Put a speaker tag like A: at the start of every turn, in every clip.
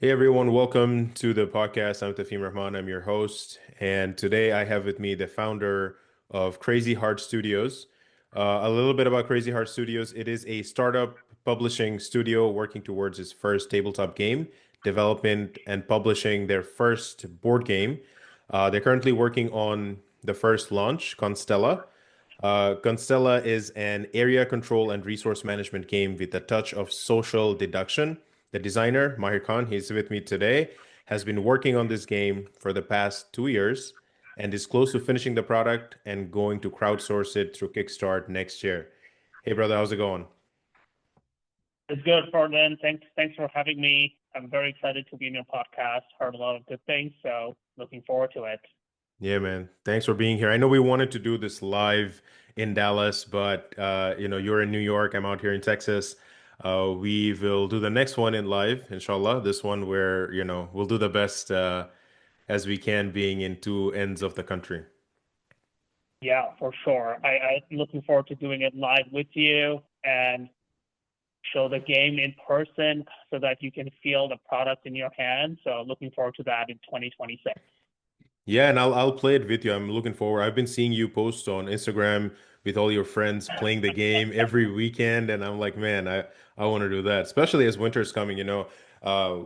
A: Hey everyone, welcome to the podcast. I'm Tafim Rahman. I'm your host, and today I have with me the founder of Crazy Heart Studios. A little bit about Crazy Heart Studios. It is a startup publishing studio working towards its first tabletop game, development and publishing their first board game. They're currently working on the first launch, Constella. Constella is an area control and resource management game with a touch of social deduction. The designer, Mahir Khan, he's with me today, has been working on this game for the past 2 years and is close to finishing the product and going to crowdsource it through Kickstart next year. Hey, brother, how's it going?
B: It's good, Ferdinand. Thanks for having me. I'm very excited to be in your podcast. Heard a lot of good things, so looking forward to it.
A: Yeah, man. Thanks for being here. I know we wanted to do this live in Dallas, but you're in New York, I'm out here in Texas. We will do the next one in live, inshallah. This one where, we'll do the best as we can being in two ends of the country.
B: Yeah, for sure. I'm looking forward to doing it live with you and show the game in person so that you can feel the product in your hand. So looking forward to that in 2026.
A: Yeah, and I'll play it with you. I'm looking forward. I've been seeing you post on Instagram with all your friends playing the game every weekend, and I'm like, man, I want to do that. Especially as winter's coming, Uh,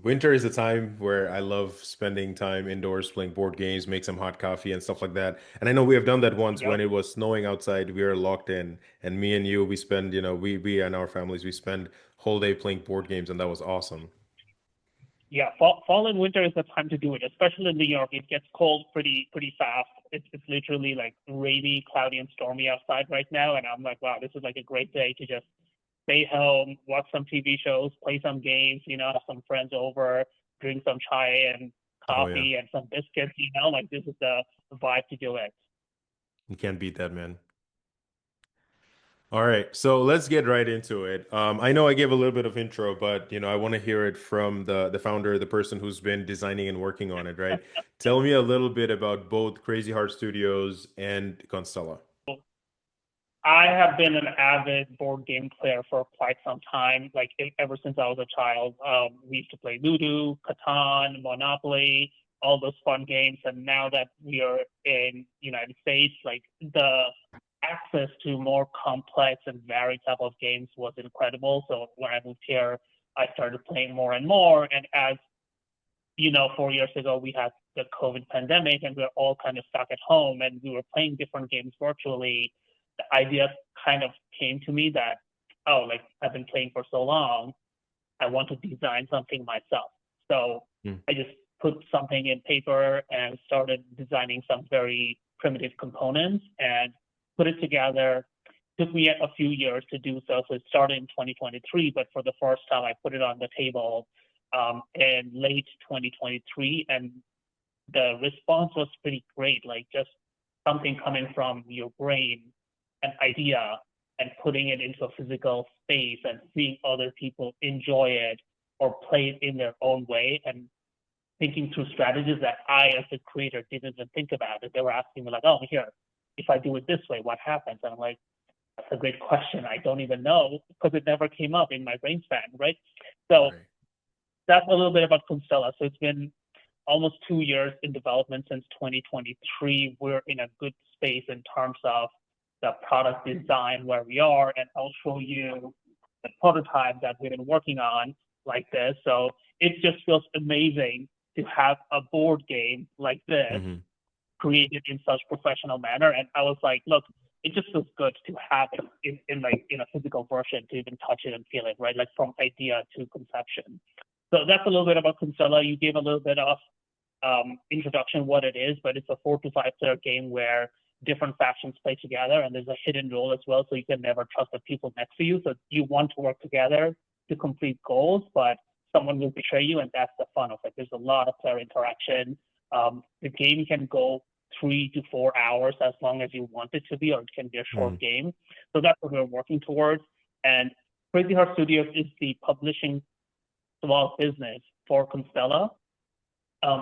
A: winter is a time where I love spending time indoors playing board games, make some hot coffee and stuff like that. And I know we have done that once when
B: Yep.
A: it was snowing outside. We were locked in, and me and you, we spend, we and our families, we spend whole day playing board games, and that was awesome.
B: Yeah, fall and winter is the time to do it, especially in New York. It gets cold pretty fast. It's literally like rainy, cloudy, and stormy outside right now, and I'm like, wow, this is like a great day to just stay home, watch some TV shows, play some games, have some friends over, drink some chai and
A: Oh yeah,
B: coffee and some biscuits. Like this is the vibe to do it.
A: you can't beat that, man. All right, so let's get right into it. I know I gave a little bit of intro, but I want to hear it from the founder, the person who's been designing and working on it, right? Tell me a little bit about both Crazy Heart Studios and Constella.
B: I have been an avid board game player for quite some time, like ever since I was a child. We used to play Ludo, Catan, Monopoly, all those fun games. And now that we are in United States, like the access to more complex and varied type of games was incredible. So when I moved here, I started playing more and more. And as 4 years ago, we had the COVID pandemic and we were all kind of stuck at home and we were playing different games virtually. The idea kind of came to me that, oh, like I've been playing for so long, I want to design something myself. So
A: Hmm.
B: I just put something in paper and started designing some very primitive components and put it together. Took me a few years to do so. So it started in 2023, but for the first time, I put it on the table in late 2023, and the response was pretty great. Like just something coming from your brain, an idea, and putting it into a physical space and seeing other people enjoy it or play it in their own way and thinking through strategies that I, as a creator, didn't even think about. They were asking me like, "Oh, here, if I do it this way, what happens?" And I'm like, "That's a great question. I don't even know because it never came up in my brain span, right?" So
A: Right.
B: that's a little bit about Constella. So it's been almost 2 years in development since 2023. We're in a good space in terms of the product design where we are, and I'll show you the prototype that we've been working on like this. So it just feels amazing to have a board game like this
A: Hmm.
B: created in such professional manner. And I was like, look, it just feels good to have it in like in a physical version to even touch it and feel it, right? Like from idea to conception. So that's a little bit about Constella. You gave a little bit of introduction what it is, but it's a 4 to 5 player game where different factions play together and there's a hidden role as well. So you can never trust the people next to you. So you want to work together to complete goals, but someone will betray you, and that's the fun of it. There's a lot of player interaction. The game can go 3 to 4 hours as long as you want it to be, or it can be a
A: Hmm.
B: short game. So that's what we're working towards. And Crazy Heart Studios is the publishing small business for Constella.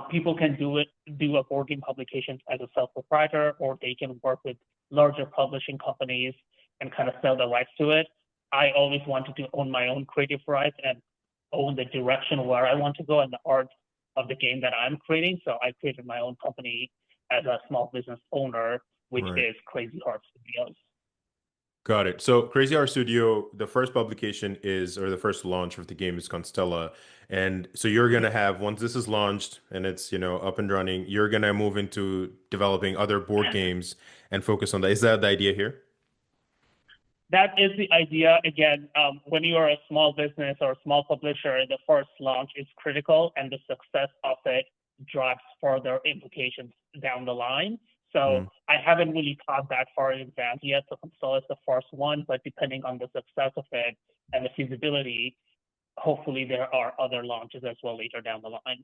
B: People can do a board game publication as a self-proprietor, or they can work with larger publishing companies and kind of sell the rights to it. I always wanted to own my own creative rights, and own the direction where I want to go and the art of the game that I'm creating. So I created my own company as a small business owner, which
A: Right.
B: is Crazy Heart Studios.
A: Got it. So Crazy Art Studio, the first publication is, or the first launch of the game is Constella. And so you're gonna have, once this is launched and it's, up and running, you're gonna move into developing other board games and focus on that. Is that the idea here?
B: That is the idea. Again, when you are a small business or a small publisher, the first launch is critical, and the success of it drives further implications down the line. So
A: Mm.
B: I haven't really thought that far in advance yet. So Constella is the first one, but depending on the success of it and the feasibility, hopefully there are other launches as well later down the line.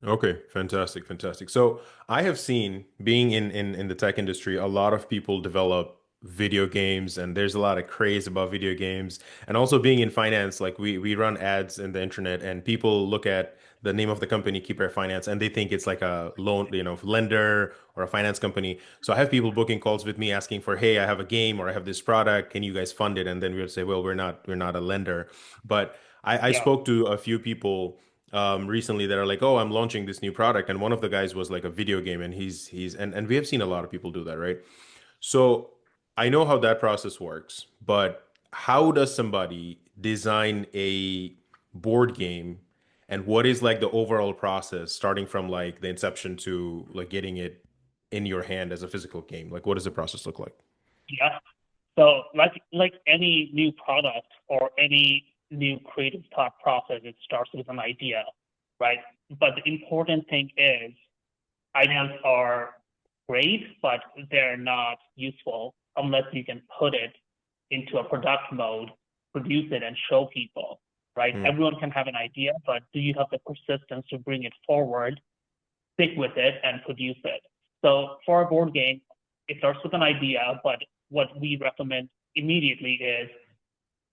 A: Okay, fantastic, fantastic. So I have seen, being in the tech industry, a lot of people develop video games, and there's a lot of craze about video games. And also being in finance, like we run ads in the internet, and people look at the name of the company, Keep Air Finance, and they think it's like a loan, lender or a finance company. So I have people booking calls with me asking for, hey, I have a game or I have this product, can you guys fund it? And then we would say, well, we're not a lender. But I
B: Yeah.
A: spoke to a few people recently that are like, oh, I'm launching this new product, and one of the guys was like a video game, and and we have seen a lot of people do that, right? So I know how that process works, but how does somebody design a board game, and what is like the overall process, starting from like the inception to like getting it in your hand as a physical game? Like, what does the process look like?
B: Yeah. So like any new product or any new creative thought process, it starts with an idea, right? But the important thing is ideas are great, but they're not useful unless you can put it into a product mode, produce it and show people, right?
A: Mm,
B: Everyone can have an idea, but do you have the persistence to bring it forward, stick with it and produce it? So for a board game, it starts with an idea, but what we recommend immediately is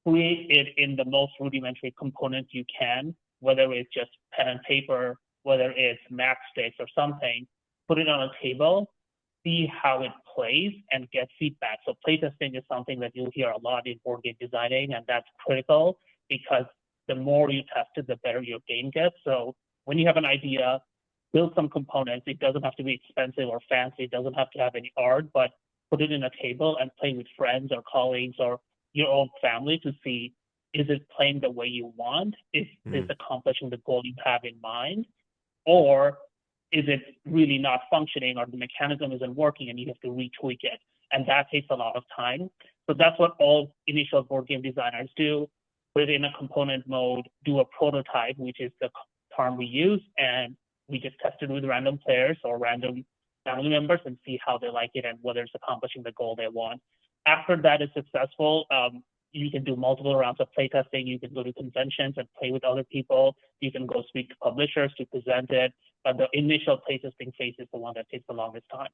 B: create it in the most rudimentary components you can, whether it's just pen and paper, whether it's matchsticks or something, put it on a table, see how it plays and get feedback. So playtesting is something that you'll hear a lot in board game designing, and that's critical because the more you test it, the better your game gets. So when you have an idea, build some components. It doesn't have to be expensive or fancy. It doesn't have to have any art, but put it in a table and play with friends or colleagues or your own family to see, is it playing the way you want? Is this
A: mm,
B: accomplishing the goal you have in mind? Or is it really not functioning or the mechanism isn't working and you have to retweak it? And that takes a lot of time. So that's what all initial board game designers do. Put it in a component mode, do a prototype, which is the term we use, and we just test it with random players or random family members and see how they like it and whether it's accomplishing the goal they want. After that is successful, you can do multiple rounds of playtesting. You can go to conventions and play with other people. You can go speak to publishers to present it. But the initial playtesting phase is the one that takes the longest time.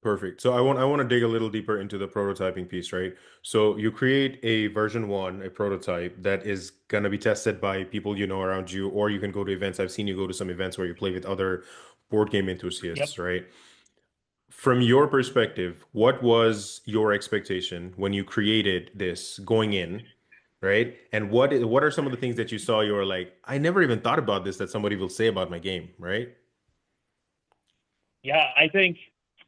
A: perfect. So I want to dig a little deeper into the prototyping piece, right? So you create a version one, a prototype that is gonna be tested by people you know around you, or you can go to events. I've seen you go to some events where you play with other board game
B: Yep.
A: enthusiasts, right? From your perspective, what was your expectation when you created this going in, right? And what are some of the things that you saw you were like, I never even thought about this that somebody will say about my game, right?
B: Yeah, I think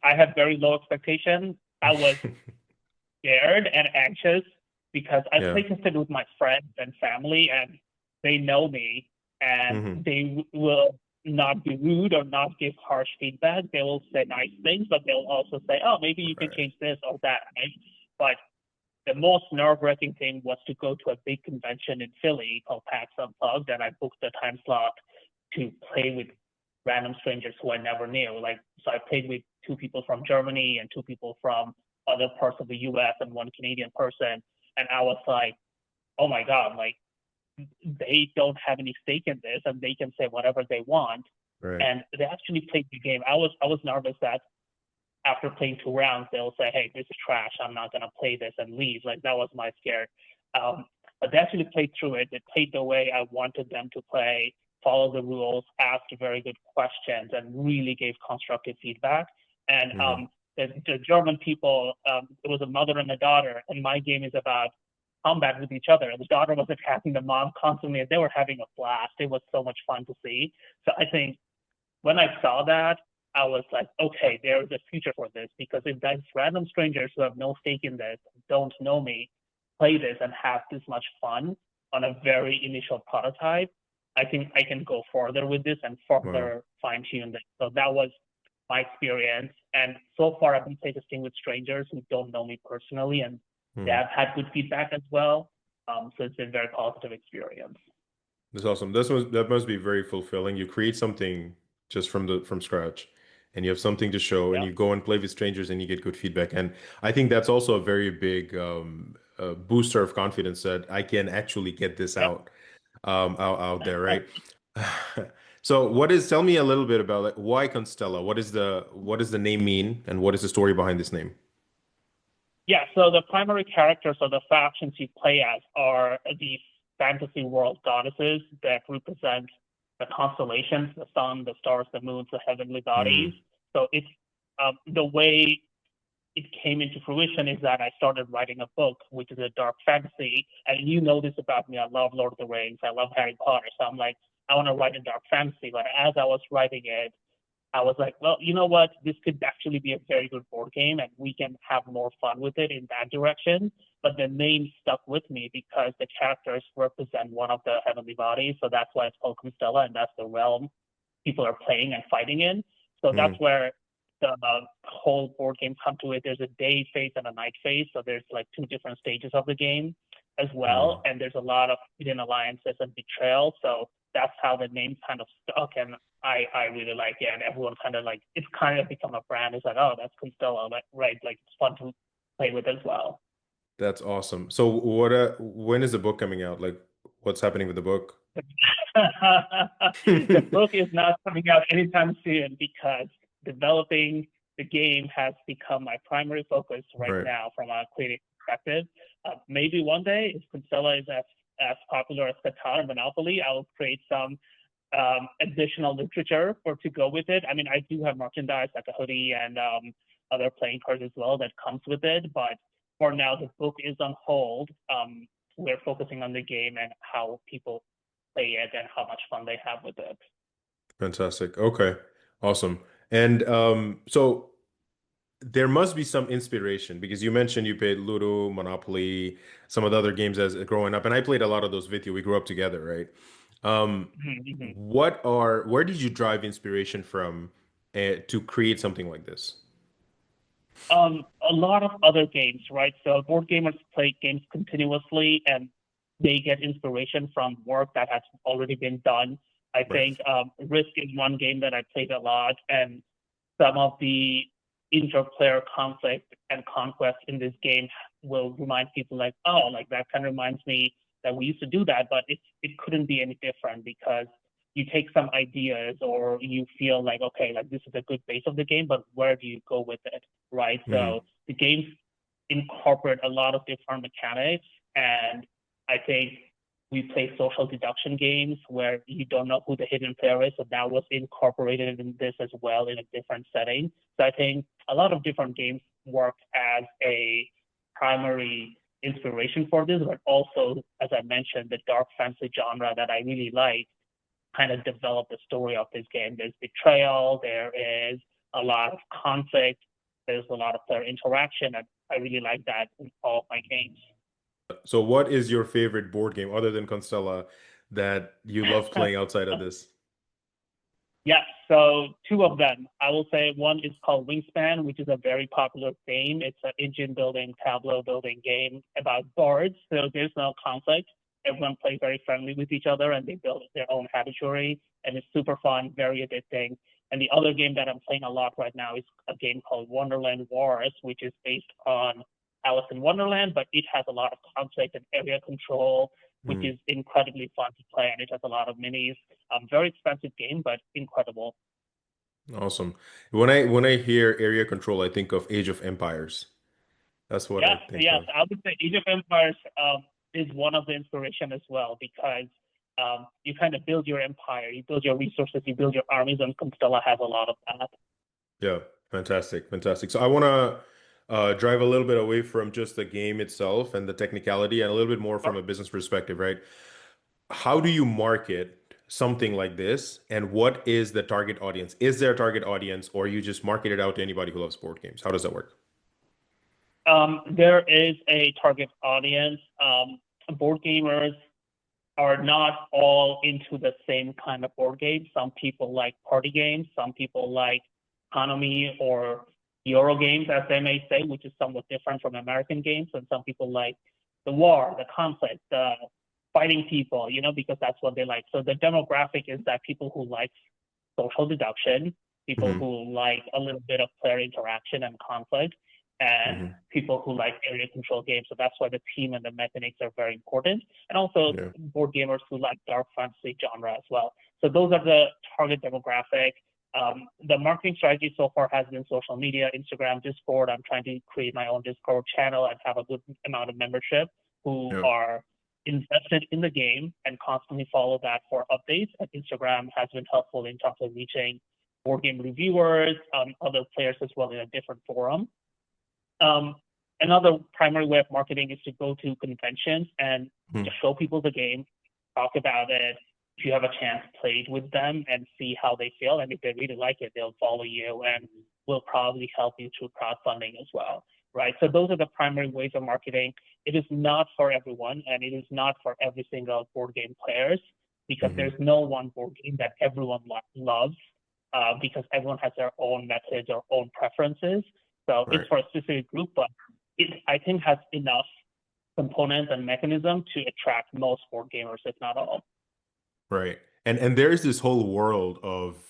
B: I had very low expectations. I was scared and anxious because I
A: Yeah.
B: playtested with my friends and family, and they know me, and
A: Hmm.
B: they will not be rude or not give harsh feedback. They will say nice things, but they'll also say, "Oh, maybe you can
A: Right.
B: change this or that." Right? But the most nerve-wracking thing was to go to a big convention in Philly called PAX Unplugged, and I booked a time slot to play with random strangers who I never knew. Like, so I played with two people from Germany and two people from other parts of the U.S. and one Canadian person, and I was like, oh my god, like they don't have any stake in this, and they can say whatever they want,
A: Right.
B: and they actually played the game. I was nervous that after playing 2 rounds, they'll say, "Hey, this is trash. I'm not gonna play this," and leave. Like that was my scare. But they actually played through it. They played the way I wanted them to play, follow the rules, asked very good questions, and really gave constructive feedback. And
A: Hmm.
B: the German people, it was a mother and a daughter, and my game is about combat with each other. The daughter was attacking the mom constantly, and they were having a blast. It was so much fun to see. So I think when I saw that, I was like, okay, there is a future for this, because if these random strangers who have no stake in this, don't know me, play this and have this much fun on a very initial prototype, I think I can go further with this and
A: Wow.
B: further fine tune this. So that was my experience. And so far, I've been playtesting with strangers who don't know me personally, and they
A: Hmm.
B: have had good feedback as well. So it's been a very positive experience.
A: That's awesome. That must be very fulfilling. You create something just from scratch, and you have something to show, and
B: Yeah.
A: you go and play with strangers, and you get good feedback. And I think that's also a very big booster of confidence that I can actually get this
B: Yep.
A: out there, right? So, tell me a little bit about like why Constella? What does the name mean, and what is the story behind this name?
B: Yeah, so the primary characters or the factions you play as are these fantasy world goddesses that represent the constellations, the sun, the stars, the moons, the heavenly bodies.
A: Mm,
B: So it's the way it came into fruition is that I started writing a book, which is a dark fantasy. And you know this about me. I love Lord of the Rings. I love Harry Potter. So I'm like, I want to write a dark fantasy. But as I was writing it, I was like, well, you know what? This could actually be a very good board game, and we can have more fun with it in that direction. But the name stuck with me because the characters represent one of the heavenly bodies. So that's why it's called Constella, and that's the realm people are playing and fighting in. So that's
A: mm,
B: where the whole board game come to it. There's a day phase and a night phase. So there's like two different stages of the game as well.
A: mm.
B: And there's a lot of hidden alliances and betrayal. So that's how the name kind of stuck. And I really like it. And everyone kind of like, it's kind of become a brand. It's like, oh, that's Constella, like, right? Like it's fun to play with as well.
A: That's awesome. So, when is the book coming out? Like, what's happening with the book?
B: The book is not coming out anytime soon because developing the game has become my primary focus right
A: Right.
B: now from a creative perspective. Maybe one day, if Constella is as popular as Catan or Monopoly, I will create some additional literature for to go with it. I mean, I do have merchandise like a hoodie and other playing cards as well that comes with it, but for now, the book is on hold. We're focusing on the game and how people play it and how much fun they have with it.
A: Fantastic. Okay. Awesome. And so there must be some inspiration because you mentioned you played Ludo, Monopoly, some of the other games as growing up, and I played a lot of those with you. We grew up together, right? Um,
B: Mm-hmm.
A: where did you drive inspiration from to create something like this?
B: A lot of other games, right? So board gamers play games continuously and they get inspiration from work that has already been done. I
A: Right.
B: think Risk is one game that I played a lot, and some of the interplayer conflict and conquest in this game will remind people like, oh, like that kind of reminds me that we used to do that, but it couldn't be any different because you take some ideas or you feel like, okay, like this is a good base of the game, but where do you go with it, right?
A: Mm,
B: So the games incorporate a lot of different mechanics, and I think we play social deduction games where you don't know who the hidden player is, so that was incorporated in this as well in a different setting. So I think a lot of different games work as a primary inspiration for this, but also, as I mentioned, the dark fantasy genre that I really like kind of develop the story of this game. There's betrayal, there is a lot of conflict, there's a lot of player interaction, and I really like that in all of my games.
A: so what is your favorite board game other than Constella that you love playing outside of this?
B: Yeah, so two of them. I will say one is called Wingspan, which is a very popular game. It's an engine building, tableau building game about boards. So there's no conflict. Everyone plays very friendly with each other and they build their own habituary. And it's super fun, very addicting. And the other game that I'm playing a lot right now is a game called Wonderland Wars, which is based on Alice in Wonderland, but it has a lot of conflict and area control, which
A: Mm,
B: is incredibly fun to play. And it has a lot of minis. Very expensive game, but incredible.
A: awesome. When I hear area control, I think of Age of Empires. That's what I
B: Yes,
A: think
B: yes.
A: of.
B: I would say Age of Empires is one of the inspiration as well because you kind of build your empire, you build your resources, you build your armies, and Constella has a lot of that.
A: Yeah, fantastic, fantastic. So I want to drive a little bit away from just the game itself and the technicality and a little bit more from
B: Sure.
A: a business perspective, right? How do you market something like this, and what is the target audience? Is there a target audience, or you just market it out to anybody who loves board games? How does that work?
B: There is a target audience. Board gamers are not all into the same kind of board game. Some people like party games, some people like economy or Euro games, as they may say, which is somewhat different from American games. And some people like the war, the conflict, the fighting people, because that's what they like. So the demographic is that people who like social deduction, people
A: Hmm.
B: who like a little bit of player interaction and conflict, and
A: Hmm.
B: people who like area control games. So that's why the team and the mechanics are very important. And also
A: Yeah.
B: board gamers who like dark fantasy genre as well. So those are the target demographic. The marketing strategy so far has been social media, Instagram, Discord. I'm trying to create my own Discord channel and have a good amount of membership who
A: Yeah.
B: are invested in the game and constantly follow that for updates. And Instagram has been helpful in terms of reaching board game reviewers, other players as well in a different forum. Um, Another primary way of marketing is to go to conventions and
A: Hmm.
B: just show people the game, talk about it. If you have a chance, play it with them and see how they feel. And if they really like it, they'll follow you and will probably help you through crowdfunding as well, right? So those are the primary ways of marketing. It is not for everyone, and it is not for every single board game players because there's
A: Hmm.
B: no one board game that everyone loves because everyone has their own methods or own preferences. So it's
A: Right.
B: for a specific group, but it, I think, has enough components and mechanism to attract most board gamers, if not all.
A: Right. And there's this whole world of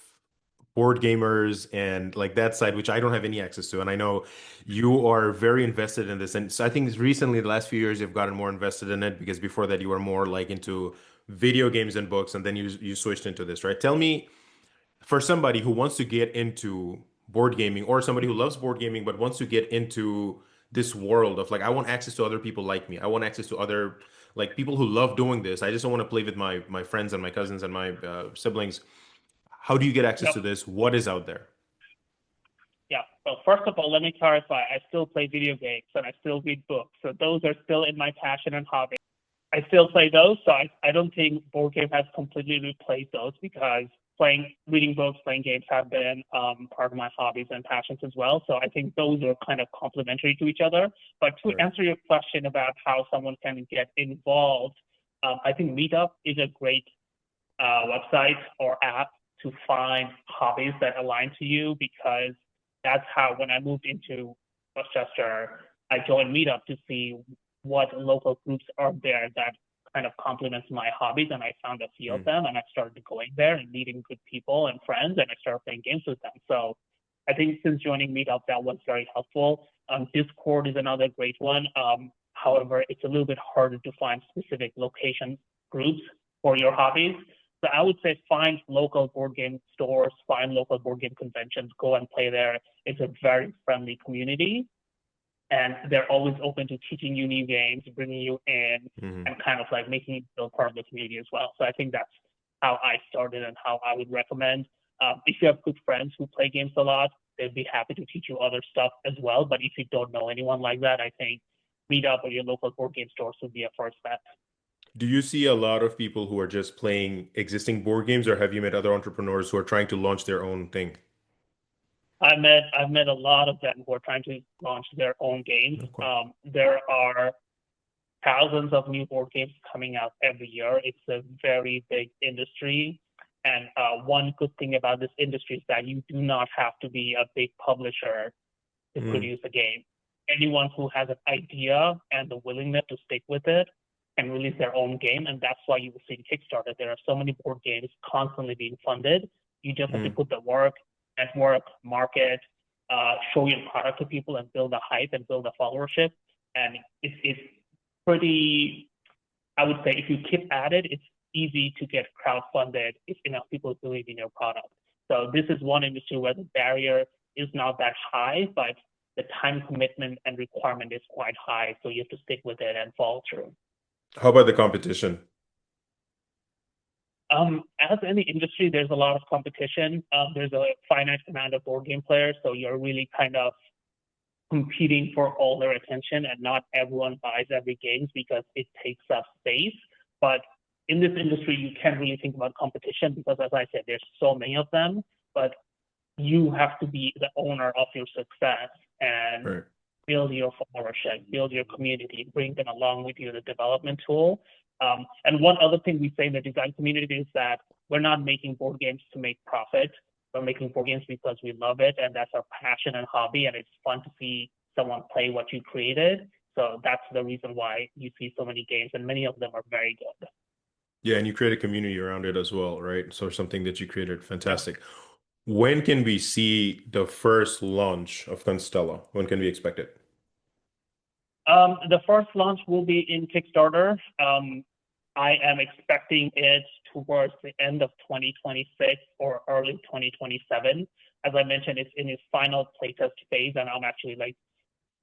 A: board gamers and like that side, which I don't have any access to. And I know you are very invested in this. And so I think recently, the last few years, you've gotten more invested in it because before that you were more like into video games and books, and then you switched into this, right? Tell me, for somebody who wants to get into board gaming or somebody who loves board gaming but wants to get into this world of like I want access to other people like me. I want access to other like people who love doing this. I just don't want to play with my friends and my cousins and my siblings. How do you get access
B: Yep.
A: to this? What is out there?
B: Yeah. Well, first of all, let me clarify. I still play video games and I still read books. So those are still in my passion and hobby. I still play those. So I don't think board game has completely replaced those because reading books, playing games have been part of my hobbies and passions as well. So I think those are kind of complementary to each other. But to
A: Right.
B: answer your question about how someone can get involved, I think Meetup is a great website or app to find hobbies that align to you because that's how when I moved into Westchester, I joined Meetup to see what local groups are there that kind of complements my hobbies, and I found a few of
A: Mm.
B: them, and I started going there and meeting good people and friends, and I started playing games with them. So I think since joining Meetup, that was very helpful. Discord is another great one. However, it's a little bit harder to find specific location groups for your hobbies. So I would say find local board game stores, find local board game conventions, go and play there. It's a very friendly community, and they're always open to teaching you new games, bringing you in,
A: Hmm.
B: and kind of like making you feel part of the community as well. So I think that's how I started and how I would recommend. If you have good friends who play games a lot, they'd be happy to teach you other stuff as well. But if you don't know anyone like that, I think Meetup or your local board game stores would be a first bet.
A: Do you see a lot of people who are just playing existing board games, or have you met other entrepreneurs who are trying to launch their own thing?
B: I've met a lot of them who are trying to launch their own games.
A: Okay.
B: There are thousands of new board games coming out every year. It's a very big industry. And one good thing about this industry is that you do not have to be a big publisher to
A: Mm.
B: produce a game. Anyone who has an idea and the willingness to stick with it can release their own game. And that's why you will see in Kickstarter, there are so many board games constantly being funded. You just have to
A: Mm.
B: put the work, network, market, show your product to people and build a hype and build a followership. And it's pretty, I would say, if you keep at it, it's easy to get crowdfunded if enough people believe in your product. So this is one industry where the barrier is not that high, but the time commitment and requirement is quite high. So you have to stick with it and follow through.
A: How about the competition?
B: As any industry, there's a lot of competition. There's a finite amount of board game players, so you're really kind of competing for all their attention, and not everyone buys every game because it takes up space. But in this industry, you can't really think about competition because, as I said, there's so many of them. But you have to be the owner of your success and
A: Right.
B: build your followership, build your community, bring them along with you in the development tool. And one other thing we say in the design community is that we're not making board games to make profit. We're making board games because we love it, and that's our passion and hobby, and it's fun to see someone play what you created. So that's the reason why you see so many games, and many of them are very good.
A: Yeah, and you create a community around it as well, right? So something that you created,
B: Yeah.
A: fantastic. When can we see the first launch of Constella? When can we expect it?
B: The first launch will be in Kickstarter. I am expecting it towards the end of 2026 or early 2027. As I mentioned, it's in its final playtest phase, and I'm actually like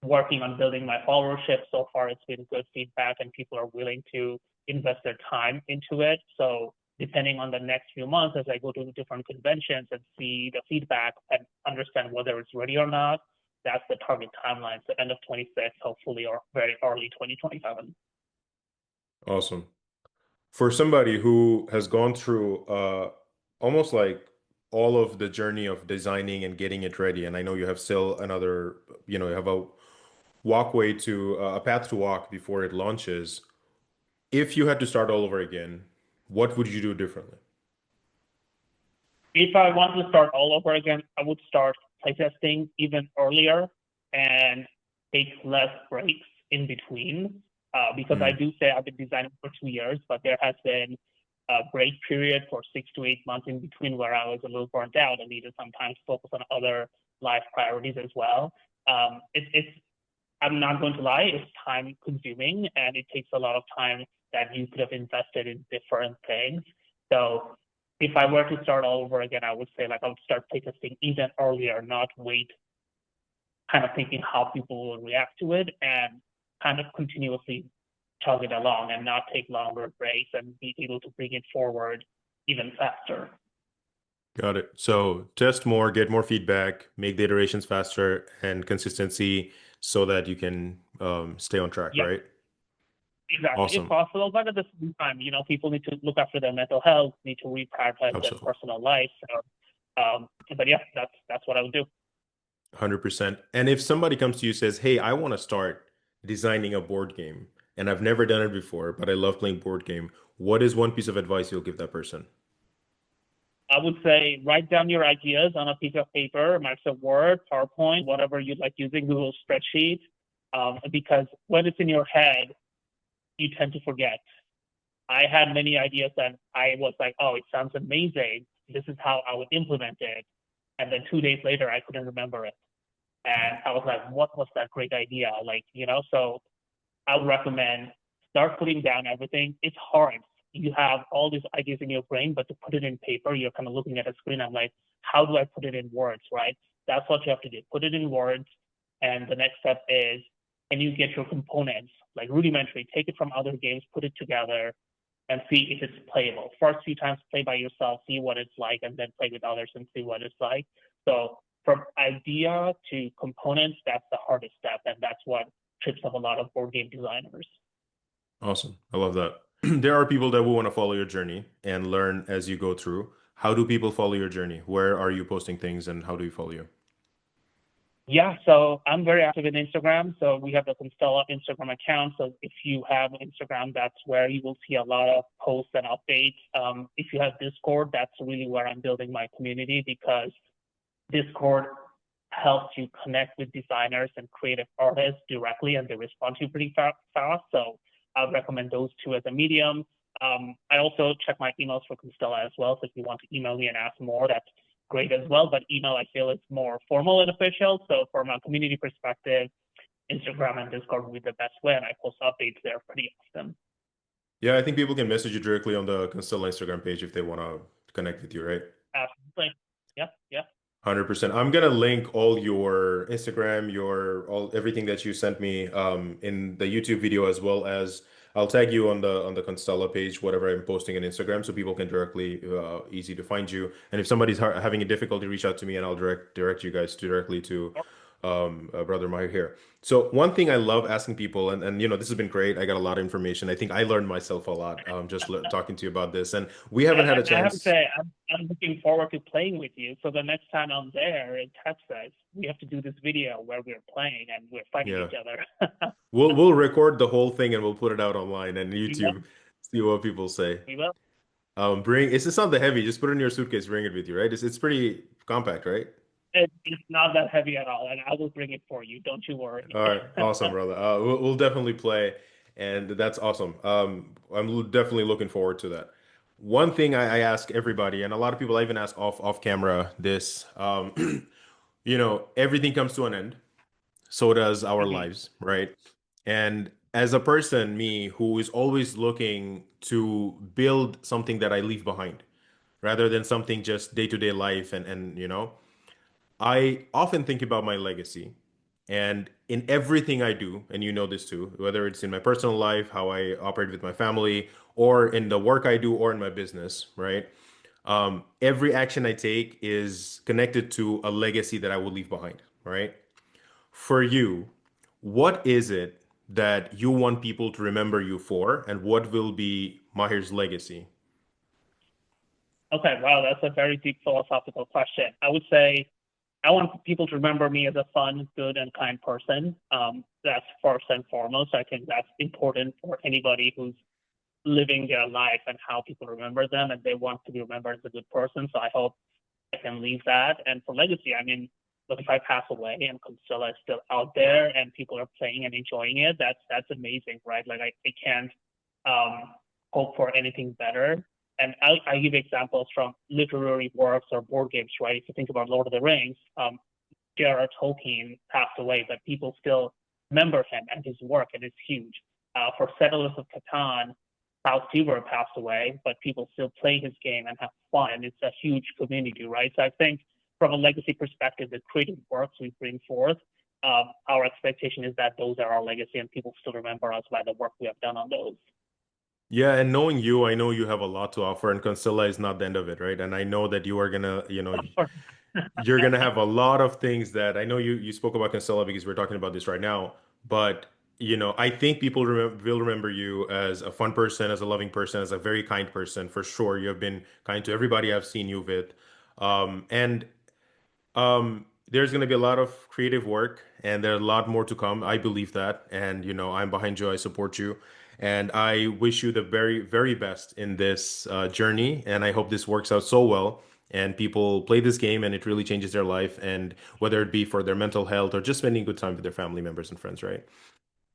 B: working on building my followership. So far, it's been good feedback, and people are willing to invest their time into it. So depending on the next few months, as I go to different conventions and see the feedback and understand whether it's ready or not, that's the target timeline. So end of 26, hopefully, or very early 2027.
A: Awesome. For somebody who has gone through almost like all of the journey of designing and getting it ready, and I know you have still another, you have a walkway to a path to walk before it launches. If you had to start all over again, what would you do differently?
B: If I want to start all over again, I would start playtesting even earlier and take less breaks in between. Because I
A: Mm,
B: do say I've been designing for 2 years, but there has been a break period for 6 to 8 months in between where I was a little burnt out and needed some time to focus on other life priorities as well. It's I'm not going to lie, it's time consuming and it takes a lot of time that you could have invested in different things. So if I were to start all over again, I would say like I would start playtesting even earlier, not wait, kind of thinking how people will react to it and kind of continuously chug it along and not take longer breaks and be able to bring it forward even faster.
A: got it. So test more, get more feedback, make the iterations faster and consistency so that you can stay on track,
B: Yeah,
A: right?
B: exactly, if
A: Awesome.
B: possible. But at the same time, people need to look after their mental health, need to reprioritize their
A: Absolutely.
B: personal life. So, but yeah, that's what I would do.
A: 100%. And if somebody comes to you and says, "Hey, I want to start designing a board game and I've never done it before, but I love playing board game," what is one piece of advice you'll give that person?
B: I would say write down your ideas on a piece of paper, Microsoft Word, PowerPoint, whatever you like using, Google Spreadsheet, because when it's in your head, you tend to forget. I had many ideas and I was like, oh, it sounds amazing. This is how I would implement it. And then 2 days later, I couldn't remember it. And I was like, what was that great idea? So I would recommend start putting down everything. It's hard. You have all these ideas in your brain, but to put it in paper, you're kind of looking at a screen. I'm like, how do I put it in words, right? That's what you have to do. Put it in words. And the next step is, can you get your components, like rudimentary, take it from other games, put it together, and see if it's playable. First few times, play by yourself, see what it's like, and then play with others and see what it's like. So from idea to components, that's the hardest step, and that's what trips up a lot of board game designers.
A: Awesome. I love that. There are people that will want to follow your journey and learn as you go through. How do people follow your journey? Where are you posting things and how do you follow you?
B: Yeah, so I'm very active in Instagram. So we have the Constella Instagram account. So if you have Instagram, that's where you will see a lot of posts and updates. If you have Discord, that's really where I'm building my community because Discord helps you connect with designers and creative artists directly, and they respond to you pretty fast. So I would recommend those two as a medium. I also check my emails for Constella as well. So if you want to email me and ask more, that's great as well. But email, I feel, is more formal and official. So from a community perspective, Instagram and Discord would be the best way, and I post updates there pretty often.
A: Yeah, I think people can message you directly on the Constella Instagram page if they want to connect with you, right?
B: Absolutely. Yep. Yep.
A: 100%. I'm gonna link all your Instagram, your all everything that you sent me in the YouTube video as well as I'll tag you on the Constella page, whatever I'm posting on Instagram, so people can directly easy to find you. And if somebody's having a difficulty, reach out to me and I'll direct you guys directly to
B: Sure.
A: Brother Mahir here. So one thing I love asking people, and this has been great. I got a lot of information. I think I learned myself a lot just talking to you about this, and we haven't had a
B: And I have to
A: chance.
B: say, I'm looking forward to playing with you. So the next time I'm there in Texas, we have to do this video where we're playing and we're fighting
A: Yeah,
B: each other.
A: we'll record the whole thing and we'll put it out online and
B: We will.
A: YouTube, see what people say.
B: We will.
A: Bring it's not that heavy. Just put it in your suitcase, bring it with you, right? It's pretty compact, right?
B: It's not that heavy at all, and I will bring it for you. Don't you worry.
A: All right, awesome, brother. We'll definitely play, and that's awesome. Definitely looking forward to that. One thing I ask everybody, and a lot of people I even ask off camera this, everything comes to an end. So does our
B: Mhm.
A: lives, right? And as a person, me, who is always looking to build something that I leave behind, rather than something just day-to-day life, and I often think about my legacy. And in everything I do, and you know this too, whether it's in my personal life, how I operate with my family, or in the work I do, or in my business, right? Every action I take is connected to a legacy that I will leave behind, right? For you, what is it that you want people to remember you for, and what will be Mahir's legacy?
B: Okay, wow, that's a very deep philosophical question. I would say I want people to remember me as a fun, good, and kind person. That's first and foremost. I think that's important for anybody who's living their life and how people remember them, and they want to be remembered as a good person. So I hope I can leave that. And for legacy, I mean, look, if I pass away and Constella is still out there and people are playing and enjoying it, that's amazing, right? Like I can't hope for anything better. And I give examples from literary works or board games, right? If you think about Lord of the Rings, J.R.R. Tolkien passed away, but people still remember him and his work, and it's huge. For Settlers of Catan, Klaus Teuber passed away, but people still play his game and have fun, and it's a huge community, right? So I think from a legacy perspective, the creative works we bring forth, our expectation is that those are our legacy, and people still remember us by the work we have done on those.
A: Yeah, and knowing you, I know you have a lot to offer, and Constella is not the end of it, right? And I know that you are you're gonna have a lot of things that I know you spoke about Constella because we're talking about this right now, but I think people will remember you as a fun person, as a loving person, as a very kind person for sure. You have been kind to everybody I've seen you with, and there's going to be a lot of creative work and there's a lot more to come. I believe that. And, I'm behind you. I support you. And I wish you the very, very best in this journey. And I hope this works out so well. And people play this game and it really changes their life. And whether it be for their mental health or just spending good time with their family members and friends, right?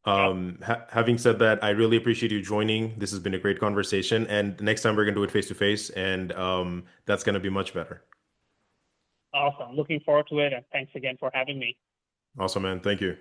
B: Yeah,
A: Having said that, I really appreciate you joining. This has been a great conversation. And next time we're going to do it face to face. And that's going to be much better.
B: awesome. Looking forward to it, and thanks again for having me.
A: Awesome, man. Thank you.